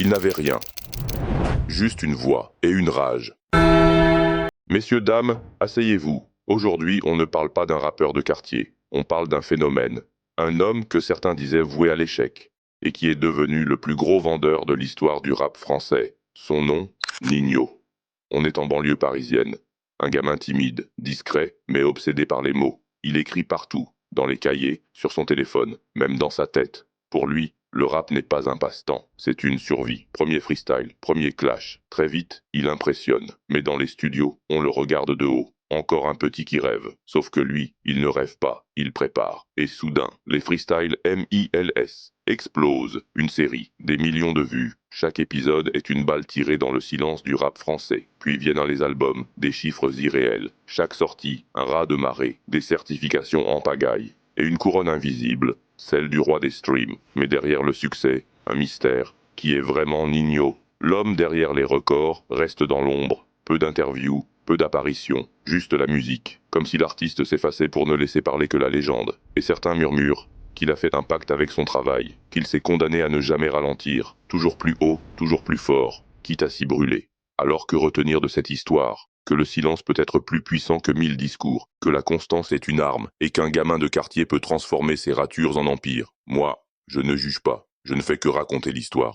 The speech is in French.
Il n'avait rien. Juste une voix et une rage. Messieurs, dames, asseyez-vous. Aujourd'hui, on ne parle pas d'un rappeur de quartier. On parle d'un phénomène. Un homme que certains disaient voué à l'échec. Et qui est devenu le plus gros vendeur de l'histoire du rap français. Son nom, Ninho. On est en banlieue parisienne. Un gamin timide, discret, mais obsédé par les mots. Il écrit partout, dans les cahiers, sur son téléphone, même dans sa tête. Pour lui, le rap n'est pas un passe-temps, c'est une survie. Premier freestyle, premier clash. Très vite, il impressionne. Mais dans les studios, on le regarde de haut. Encore un petit qui rêve. Sauf que lui, il ne rêve pas, il prépare. Et soudain, les freestyles MILS explosent. Une série, des millions de vues. Chaque épisode est une balle tirée dans le silence du rap français. Puis viennent les albums, des chiffres irréels. Chaque sortie, un raz de marée, des certifications en pagaille. Et une couronne invisible, celle du roi des streams. Mais derrière le succès, un mystère. Qui est vraiment Ninho? L'homme derrière les records reste dans l'ombre. Peu d'interviews, peu d'apparitions, juste la musique. Comme si l'artiste s'effaçait pour ne laisser parler que la légende. Et certains murmurent qu'il a fait un pacte avec son travail, qu'il s'est condamné à ne jamais ralentir, toujours plus haut, toujours plus fort, quitte à s'y brûler. Alors que retenir de cette histoire? Que le silence peut être plus puissant que 1000 discours, que la constance est une arme, et qu'un gamin de quartier peut transformer ses ratures en empire. Moi, je ne juge pas, je ne fais que raconter l'histoire.